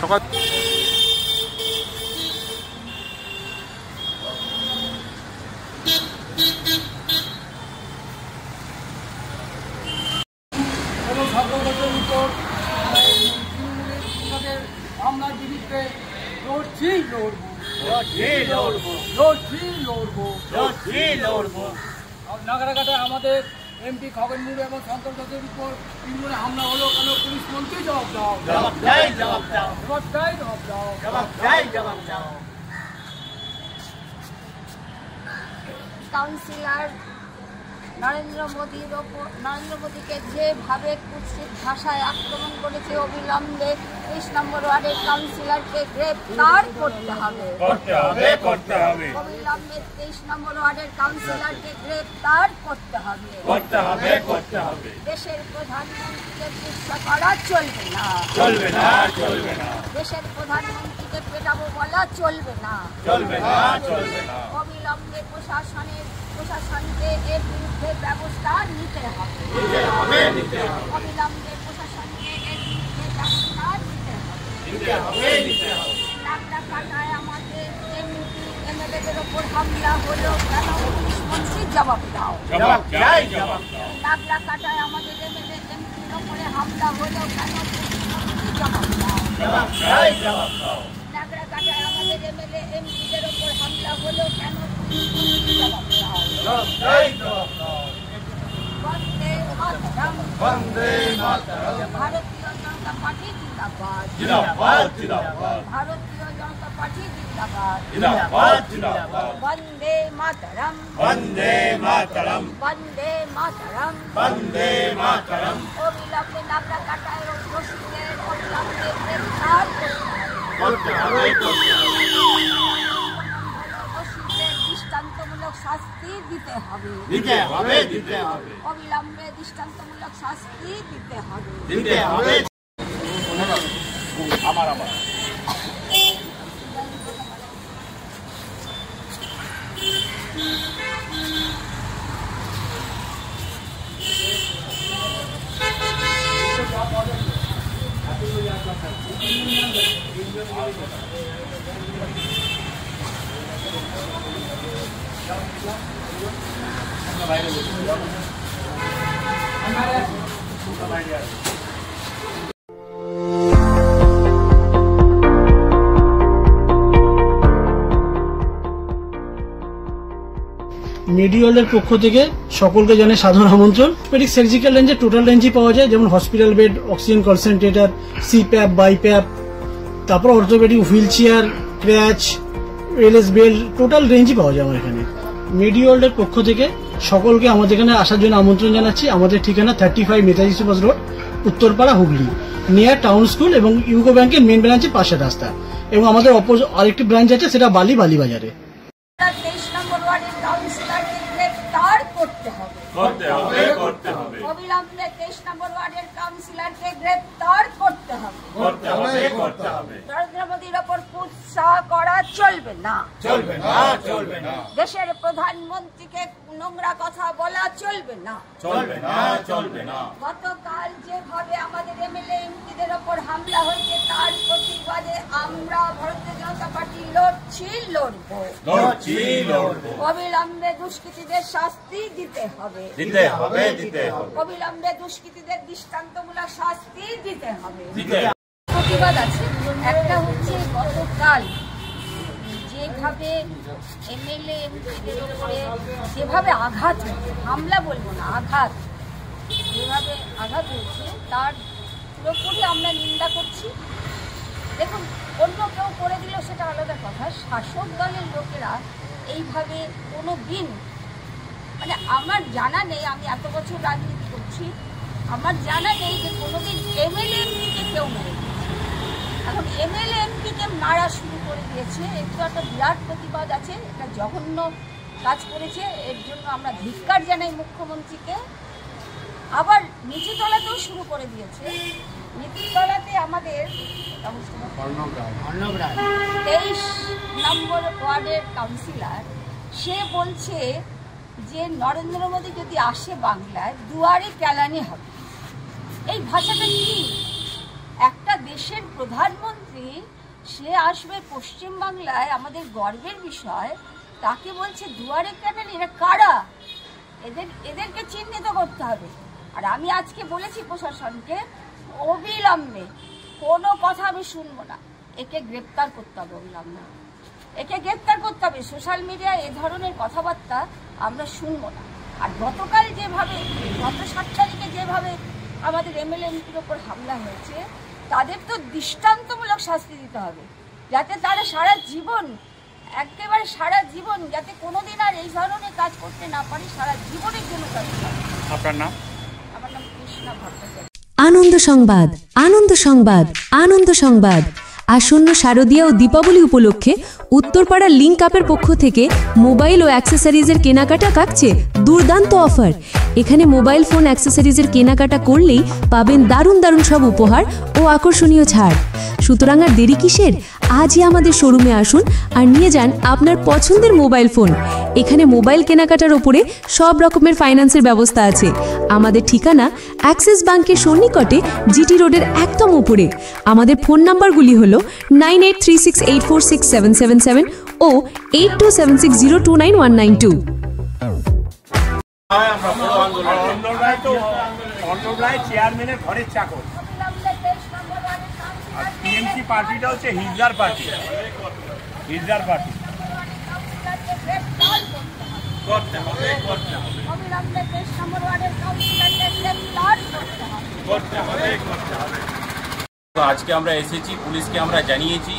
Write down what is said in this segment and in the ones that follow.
সকাল হামলার বিরুদ্ধে নাগরাঘাটে আমাদের এমপি খগেন মুর্মু এবং শঙ্কর ঘোষের উপর তৃণমূলে হামলা হলো কেন? পুলিশ মন্ত্রী জবাব দাও। কাউন্সিলর নরেন্দ্র মোদীকে যেভাবে কুৎসিত ভাষায় আক্রমণ করেছে, অবিলম্বে 23 নম্বর ওয়ার্ডের কাউন্সিলরকে গ্রেফতার করতে হবে। অবিলম্বে 23 নম্বর ওয়ার্ডের কাউন্সিলরকে গ্রেফতার করতে হবে। দেশের প্রধানমন্ত্রীকে কুৎসা করা চলবে না। দেশের প্রধানমন্ত্রীকে পেটাবো বলা চলবে না। অবিলম্বে প্রশাসনকে এর বিরুদ্ধে ব্যবস্থা নিতে হবে। অবিলম্বে প্রশাসনকে এর বিরুদ্ধে ব্যবস্থা নিতে হবে। নাগরাকাটায় আমাদের এমএলএদের ওপর হামলা হলো কেন? পুলিশ মন্ত্রী জবাব দাও। নাগরাকাটায় আমাদের এমএলএ এমপির ওপরে হামলা হলো কেন? পুলিশ মন্ত্রী জবাব দাও। নাগরাকাটায় আমাদের এমএলএ এমপিদের ওপর হামলা হলো কেন? পুলিশ মন্ত্রী জবাব দাও। বন্দে মাতরম। ভারতীয় জনতা পার্টি জিন্দাবাদ। ভারতীয় জনতা পার্টি জিন্দাবাদ। বন্দে মাতরম। অবিলম্বে নাগরাকাটায় দোষীদের অবিলম্বে গ্রেফতার করতে হবে। দৃষ্টান্তমূলক শাস্তি দিতে হবে। অবিলম্বে দৃষ্টান্তমূলক শাস্তি দিতে হবে। মেডিওয়ালের পক্ষ থেকে সকলকে জানাই সাধারণ আমন্ত্রণ। পেডিক সার্জিক্যাল রেঞ্জে টোটাল রেঞ্জই পাওয়া যায়, যেমন hospital bed, oxygen concentrator, CPAP, BiPAP, তারপর orthopaedic wheelchair, crutch, LS belt, total রেঞ্জই পাওয়া যায় আমার এখানে। মেডিওয়ালের পক্ষ থেকে সকলকে আমাদের এখানে আসার জন্য আমন্ত্রণ জানাচ্ছি। আমাদের ঠিকানা 35 Netaji Subhash road, Uttarpara, Hooghly, near town school এবং ইউকো ব্যাংকের মেন ব্রাঞ্চের পাশের রাস্তা। এবং আমাদের আরেকটি ব্রাঞ্চ আছে, সেটা বালিবাজারে। 23 নম্বর ওয়ার্ডের কাউন্সিলরকে গ্রেফতার করতে হবে। অবিলম্বে 23 নম্বর ওয়ার্ডের কাউন্সিলরকে গ্রেফতার করতে হবে। নরেন্দ্র মোদীর ওপর কুৎসা করা চলবে না। দেশের প্রধানমন্ত্রীকে নোংরা কথা বলা চলবে না। গতকাল যেভাবে আমাদের এমএলএ এমপিদের ওপর হামলা হয়েছে, তার প্রতিবাদে আমরা ভারতীয় জনতা পার্টি লড়বো। অবিলম্বে দুষ্কৃতীদের শাস্তি দিতে হবে। অবিলম্বে দুষ্কৃতীদের দৃষ্টান্তমূলক শাস্তি দিতে হবে। প্রতিবাদ আছে, একটা হচ্ছে গতকাল যেভাবে এমএলএ এমপিদের উপরে যেভাবে আঘাত হয়েছে, হামলা বলবো না, আঘাত, যেভাবে আঘাত হয়েছে তার পুরোপুরি আমরা নিন্দা করছি। দেখুন, অন্য কেউ করে দিল সেটা আলাদা কথা, শাসক দলের লোকেরা এইভাবে কোনো দিন, মানে আমার জানা নেই, আমি এত বছর রাজনীতি করছি, আমার জানা নেই যে কোনোদিন এমএলএ এমপিকে কেউ মেরে দিয়েছে। এখন এমএলএ এমপিকে মারা শুরু করে দিয়েছে, একটু একটা বিরাট প্রতিবাদ আছে, এটা জঘন্য কাজ করেছে, এর জন্য আমরা ধিক্কার জানাই মুখ্যমন্ত্রীকে। আবার নিচুতলাতেও শুরু করে দিয়েছে। নিচুতলাতে আমাদের 23 নম্বর ওয়ার্ডের কাউন্সিলর, সে বলছে যে নরেন্দ্র মোদী যদি আসে বাংলায়, দুয়ারে কেলানি হবে। এই ভাষাটা কি? একটা দেশের প্রধানমন্ত্রী সে আসবে পশ্চিমবাংলায়, আমাদের গর্বের বিষয়, তাকে বলছে দুয়ারে ক্যানেল। এরা কারা? এদেরকে চিহ্নিত করতে হবে। আর আমি আজকে বলেছি প্রশাসনকে, অবিলম্বে কোনো কথা আমি শুনবো না, একে গ্রেপ্তার করতে হবে, অবিলম্বে একে গ্রেপ্তার করতে হবে। সোশ্যাল মিডিয়ায় এ ধরনের কথাবার্তা আমরা শুনবো না। আর গতকাল যেভাবে, গত 7 তারিখে যেভাবে আমাদের এমএলএ এমপির ওপর হামলা হয়েছে, তাদের তো দৃষ্টান্তমূলক শাস্তি দিতে হবে, যাতে তারা সারা জীবন, একেবারে সারা জীবন, যাতে কোনোদিন আর এই ধরনের কাজ করতে না পারে, সারা জীবনের জন্য কাজ করে। আপনার নাম? আমার নাম কৃষ্ণা ভট্টাচার্য। আনন্দ সংবাদ, আনন্দ সংবাদ, আনন্দ সংবাদ। আসন্ন শারদীয়া ও দীপাবলি উপলক্ষে উত্তরপাড়া লিঙ্ক আপের পক্ষ থেকে মোবাইল ও অ্যাক্সেসরিজের কেনাকাটা কাটছে দুর্দান্ত অফার। এখানে মোবাইল ফোন অ্যাক্সেসরিজের কেনাকাটা করলেই পাবেন দারুণ দারুণ সব উপহার ও আকর্ষণীয় ছাড়। সুতরাং আর দেরি কিসের? আজই আমাদের শোরুমে আসুন আর নিয়ে যান আপনার পছন্দের মোবাইল ফোন। এখানে মোবাইল কেনাকাটার ওপরে সব রকমের ফাইন্যান্সের ব্যবস্থা আছে। আমাদের ঠিকানা অ্যাক্সিস ব্যাংকের সন্নিকটে, জিটি রোডের একদম উপরে। আমাদের ফোন নাম্বারগুলি হল 9836846777 ও 8276029192। চেয়ারম্যানের ঘরের চাকর, আর টিএমসি পার্টিটা হচ্ছে হিজড়ার পার্টি। হিজড়ার পার্টি আজকে আমরা এসেছি, পুলিশকে আমরা জানিয়েছি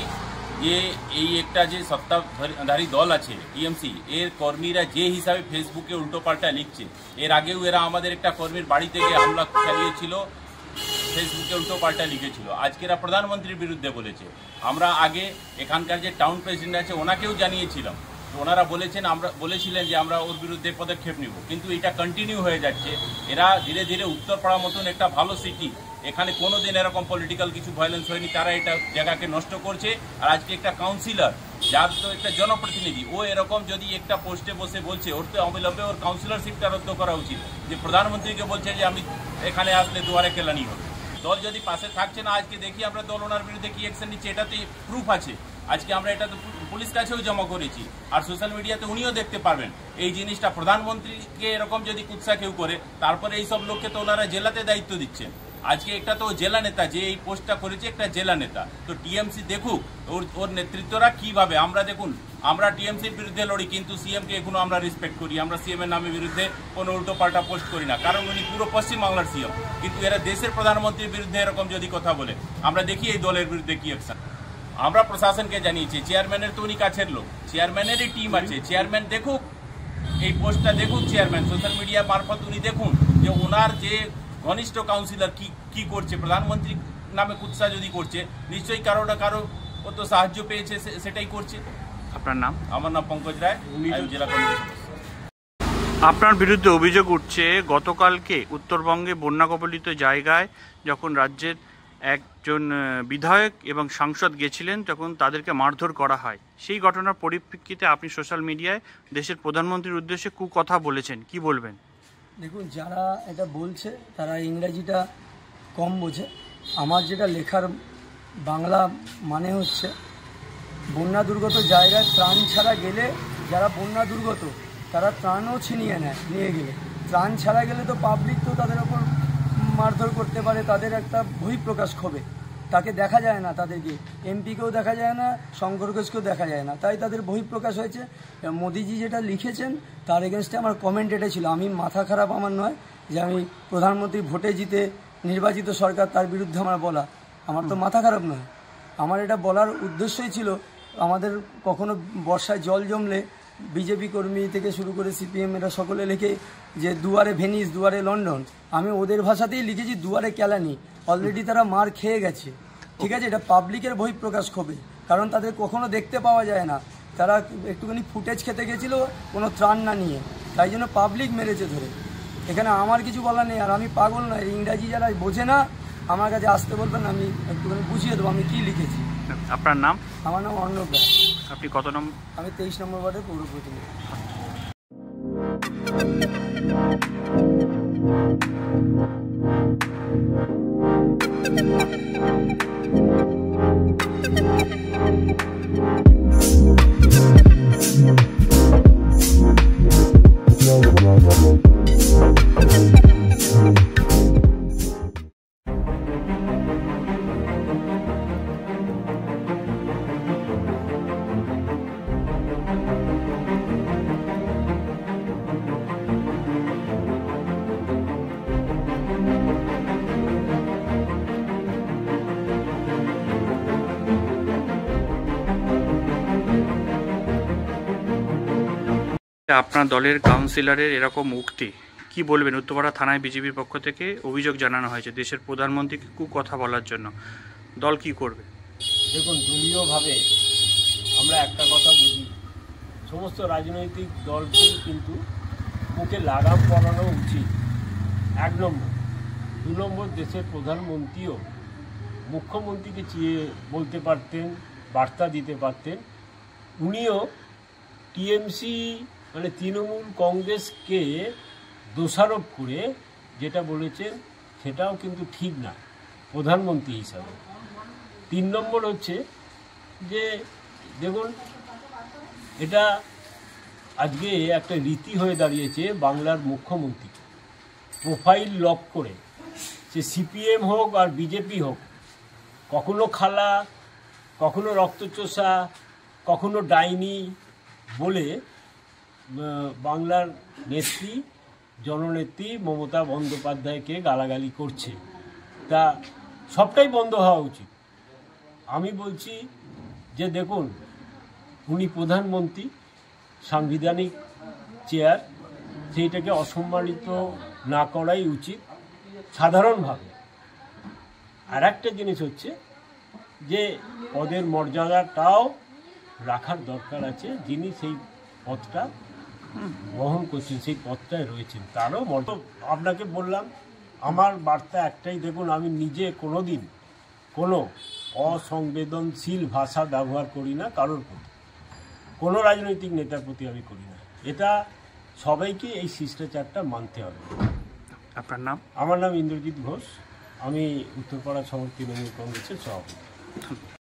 যে এই একটা যে সত্তাধারী দল আছে টিএমসি, এর কর্মীরা যে হিসাবে ফেসবুকে উল্টোপাল্টা লিখছে, এর আগেও এরা আমাদের একটা কর্মীর বাড়ি থেকে হামলা চালিয়েছিল, ফেসবুকে উল্টোপাল্টা লিখেছিল। আজকে এরা প্রধানমন্ত্রীর বিরুদ্ধে বলেছে। আমরা আগে এখানকার যে টাউন প্রেসিডেন্ট আছে ওনাকেও জানিয়েছিলাম, তো ওনারা বলেছিলেন যে আমরা ওর বিরুদ্ধে পদক্ষেপ নিব, কিন্তু এটা কন্টিনিউ হয়ে যাচ্ছে। এরা ধীরে ধীরে উত্তরপাড়া মতন একটা ভালো সিটি, এখানে কোনোদিন এরকম পলিটিক্যাল কিছু ভায়োলেন্স হয়নি, তারা এটা জায়গাকে নষ্ট করছে। আর আজকে একটা কাউন্সিলর, যার তো একটা জনপ্রতিনিধি, ও এরকম যদি একটা পোস্টে বসে বলছে, ওর তো অবিলম্বে ওর কাউন্সিলরশিপটা রদ্দ করা উচিত। যে প্রধানমন্ত্রীকে বলছে যে আমি এখানে আসলে দুয়ারে কেলানি হবে। দল যদি পাশে থাকছে না, আজকে দেখি আমরা দল ওনার বিরুদ্ধে কি অ্যাকশন নিচ্ছে, এটাতে প্রুফ আছে। আজকে আমরা এটা তো পুলিশ কাছেও জমা করেছি, আর সোশ্যাল মিডিয়াতে উনিও দেখতে পারবেন এই জিনিসটা। প্রধানমন্ত্রীকে এরকম যদি কুৎসা কেউ করে, তারপরে এই সব লোককে তো ওনারা জেলাতে দায়িত্ব দিচ্ছেন। আজকে একটা তো জেলা নেতা, যে এই পোস্টটা করেছে একটা জেলা নেতা, তো টিএমসি দেখুক ওর নেতৃত্বরা কিভাবে। আমরা দেখুন, আমরা টিএমসির বিরুদ্ধে লড়ি, কিন্তু সিএমকে এখনো আমরা রেসপেক্ট করি। আমরা সিএম এর নামে বিরুদ্ধে কোনো উল্টো পাল্টা পোস্ট করি না, কারণ উনি পুরো পশ্চিমবাংলার সিএম। কিন্তু এরা দেশের প্রধানমন্ত্রীর বিরুদ্ধে এরকম যদি কথা বলে, আমরা দেখি এই দলের বিরুদ্ধে কি অ্যাকশন। আমরা প্রশাসনকে জানিয়েছি, চেয়ারম্যানের তো উনি কাছের লোক, চেয়ারম্যানেরই টিম আছে, চেয়ারম্যান দেখুক এই পোস্টটা, দেখুন চেয়ারম্যান সোশ্যাল মিডিয়া মারফত উনি দেখুন যে ওনার যে ঘনিষ্ঠ কাউন্সিলর কি করছে। প্রধানমন্ত্রী নামে কুৎসা যদি করছে, নিশ্চয়ই কারো না কারো ও তো সাহায্য পেয়েছে, সেটাই করছে। আপনার নাম? আমার নাম পঙ্কজ রায়, জেলা কমিটি। আপনার বিরুদ্ধে অভিযোগ উঠছে গতকালকে উত্তরবঙ্গে বন্যা কবলিত জায়গায় যখন রাজ্যের একজন বিধায়ক এবং সাংসদ গেছিলেন, তখন তাদেরকে মারধর করা হয়। সেই ঘটনার পরিপ্রেক্ষিতে আপনি সোশ্যাল মিডিয়ায় দেশের প্রধানমন্ত্রীর উদ্দেশ্যে কথা বলেছেন, কি বলবেন? দেখুন, যারা এটা বলছে তারা ইংরেজিটা কম বোঝে। আমার যেটা লেখার বাংলা মানে হচ্ছে, বন্যা দুর্গত জায়গায় ত্রাণ ছাড়া গেলে, যারা বন্যা দুর্গত তারা ত্রাণও ছিনিয়ে নেয়, নিয়ে গেলে ত্রাণ ছাড়া গেলে তো পাবলিক তো তাদের ওপর মারধর করতে পারে, তাদের একটা বহিঃপ্রকাশ ক্ষোভে। তাকে দেখা যায় না, তাদেরকে এমপিকেও দেখা যায় না, শঙ্কর ঘোষকেও দেখা যায় না, তাই তাদের বহিঃপ্রকাশ হয়েছে। মোদিজি যেটা লিখেছেন তার এগেনস্টে আমার কমেন্ট এটা ছিল। আমি মাথা খারাপ আমার নয় যে আমি প্রধানমন্ত্রী ভোটে জিতে নির্বাচিত সরকার, তার বিরুদ্ধে আমার বলা, আমার তো মাথা খারাপ নয়। আমার এটা বলার উদ্দেশ্যই ছিল, আমাদের কখনো বর্ষায় জল জমলে বিজেপি কর্মী থেকে শুরু করে সিপিএম এরা সকলে লেখে যে দুয়ারে ভেনিস, দুয়ারে লন্ডন। আমি ওদের ভাষাতেই লিখেছি দুয়ারে কেলানি। অলরেডি তারা মার খেয়ে গেছে, ঠিক আছে। এটা পাবলিকের বহিঃপ্রকাশ ক্ষোভে, কারণ তাদের কখনো দেখতে পাওয়া যায় না। তারা একটুখানি ফুটেজ খেতে গেছিল কোনো ত্রাণ না নিয়ে, তাই জন্য পাবলিক মেরেছে ধরে। এখানে আমার কিছু বলার নেই। আর আমি পাগল নয়, ইংরাজি যারা বোঝে না আমার কাছে আসতে বলবেন, আমি একটুখানি বুঝিয়ে দেবো আমি কী লিখেছি। আপনার নাম? আমার নাম অর্ণব রায়। আপনি কত নম্বর? আমি 23 নম্বর ওয়ার্ডের পৌর প্রতিনিধি। আপনার দলের কাউন্সিলরের এরকম উক্তি কি বলবেন? উত্তরপাড়া থানায় বিজেপির পক্ষ থেকে অভিযোগ জানানো হয়েছে দেশের প্রধানমন্ত্রীকে কথা বলার জন্য, দল কি করবে? দেখুন, দলীয়ভাবে আমরা একটা কথা বুঝি, সমস্ত রাজনৈতিক দলকেই কিন্তু মুখে লাগাম পরানো উচিত, 1 নম্বর। 2 নম্বর, দেশের প্রধানমন্ত্রীও মুখ্যমন্ত্রীকে চেয়ে বলতে পারতেন, বার্তা দিতে পারতেন। উনিও টিএমসি মানে তৃণমূল কংগ্রেসকে দোষারোপ করে যেটা বলেছেন সেটাও কিন্তু ঠিক না প্রধানমন্ত্রী হিসাবে। 3 নম্বর হচ্ছে যে দেখুন, এটা আজকে একটা রীতি হয়ে দাঁড়িয়েছে বাংলার মুখ্যমন্ত্রী প্রোফাইল লক করে, সে সিপিএম হোক আর বিজেপি হোক, কখনো খালা, কখনো রক্তচোষা, কখনো ডাইনি বলে বাংলার নেত্রী, জননেত্রী মমতা বন্দ্যোপাধ্যায়কে গালাগালি করছে। তা সবটাই বন্ধ হওয়া উচিত। আমি বলছি যে দেখুন, উনি প্রধানমন্ত্রী, সাংবিধানিক চেয়ার, সেইটাকে অসম্মানিত না করাই উচিত সাধারণভাবে। আর একটা জিনিস হচ্ছে যে পদের মর্যাদাটাও রাখার দরকার আছে। যিনি সেই পদটা বহন করছেন, সেই পদটায় রয়েছেন, তারও মর্যাদা। আপনাকে বললাম, আমার বার্তা একটাই, দেখুন, আমি নিজে কোনোদিন কোনো অসংবেদনশীল ভাষা ব্যবহার করি না কারোর প্রতি, কোনো রাজনৈতিক নেতার প্রতি আমি করি না। এটা সবাইকে এই শিষ্টাচারটা মানতে হবে। আপনার নাম? আমার নাম ইন্দ্রজিৎ ঘোষ, আমি উত্তরপাড়া শহর তৃণমূল কংগ্রেসের সভাপতি।